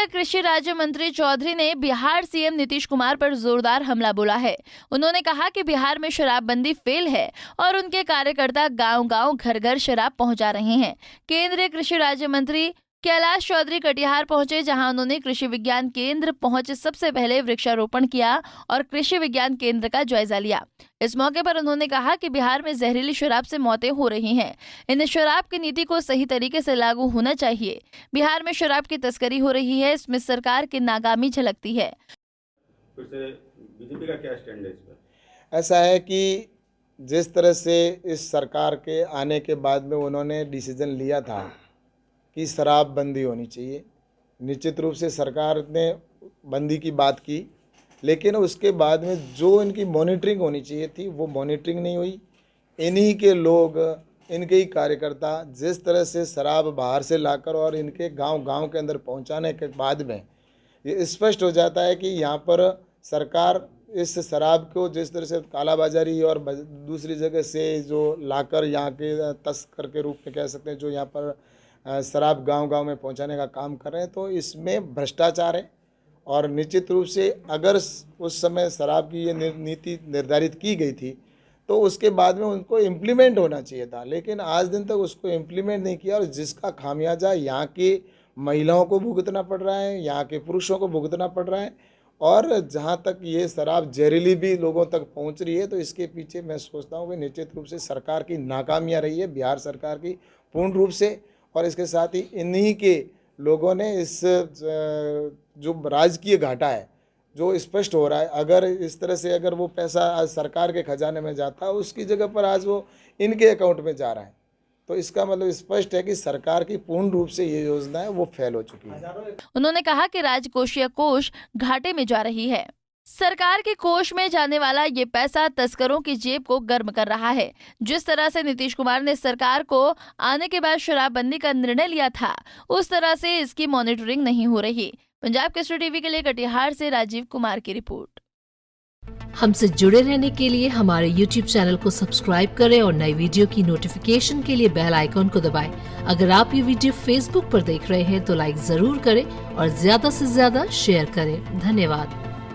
केंद्रीय कृषि राज्य मंत्री चौधरी ने बिहार सीएम नीतीश कुमार पर जोरदार हमला बोला है। उन्होंने कहा कि बिहार में शराबबंदी फेल है और उनके कार्यकर्ता गांव-गांव, घर-घर शराब पहुंचा रहे हैं। केंद्रीय कृषि राज्य मंत्री कैलाश चौधरी कटिहार पहुंचे, जहां उन्होंने कृषि विज्ञान केंद्र पहुंच सबसे पहले वृक्षारोपण किया और कृषि विज्ञान केंद्र का जायजा लिया। इस मौके पर उन्होंने कहा कि बिहार में जहरीली शराब से मौतें हो रही हैं। इन शराब की नीति को सही तरीके से लागू होना चाहिए। बिहार में शराब की तस्करी हो रही है, इसमें सरकार की नाकामी झलकती है। बीजेपी का क्या स्टैंड है इस पर? ऐसा है कि जिस तरह से इस सरकार के आने के बाद में उन्होंने डिसीजन लिया था कि शराबबंदी होनी चाहिए, निश्चित रूप से सरकार ने बंदी की बात की, लेकिन उसके बाद में जो इनकी मॉनिटरिंग होनी चाहिए थी वो मॉनिटरिंग नहीं हुई। इन्हीं के लोग, इनके ही कार्यकर्ता जिस तरह से शराब बाहर से लाकर और इनके गांव-गांव के अंदर पहुंचाने के बाद में ये स्पष्ट हो जाता है कि यहाँ पर सरकार इस शराब को जिस तरह से कालाबाजारी और दूसरी जगह से जो लाकर यहाँ के तस्कर के रूप में कह सकते हैं, जो यहाँ पर शराब गांव-गांव में पहुंचाने का काम कर रहे हैं, तो इसमें भ्रष्टाचार है। और निश्चित रूप से अगर उस समय शराब की ये नीति निर्धारित की गई थी तो उसके बाद में उनको इम्प्लीमेंट होना चाहिए था, लेकिन आज दिन तक उसको इम्प्लीमेंट नहीं किया और जिसका खामियाजा यहाँ की महिलाओं को भुगतना पड़ रहा है, यहाँ के पुरुषों को भुगतना पड़ रहा है। और जहाँ तक ये शराब जहरीली भी लोगों तक पहुँच रही है, तो इसके पीछे मैं सोचता हूँ कि निश्चित रूप से सरकार की नाकामियाँ रही है, बिहार सरकार की पूर्ण रूप से। और इसके साथ ही इन्हीं के लोगों ने इस जो राजकीय घाटा है जो स्पष्ट हो रहा है, अगर इस तरह से अगर वो पैसा आज सरकार के खजाने में जाता है, उसकी जगह पर आज वो इनके अकाउंट में जा रहा है, तो इसका मतलब स्पष्ट है कि सरकार की पूर्ण रूप से ये योजना है वो फेल हो चुकी है। उन्होंने कहा कि राजकोषीय कोष घाटे में जा रही है। सरकार के कोष में जाने वाला ये पैसा तस्करों की जेब को गर्म कर रहा है। जिस तरह से नीतीश कुमार ने सरकार को आने के बाद शराबबंदी का निर्णय लिया था, उस तरह से इसकी मॉनिटरिंग नहीं हो रही। पंजाब केसरी टीवी के लिए कटिहार से राजीव कुमार की रिपोर्ट। हमसे जुड़े रहने के लिए हमारे YouTube चैनल को सब्सक्राइब करें और नई वीडियो की नोटिफिकेशन के लिए बेल आइकॉन को दबाएं। अगर आप ये वीडियो Facebook पर देख रहे हैं तो लाइक जरूर करें और ज्यादा से ज्यादा शेयर करें। धन्यवाद।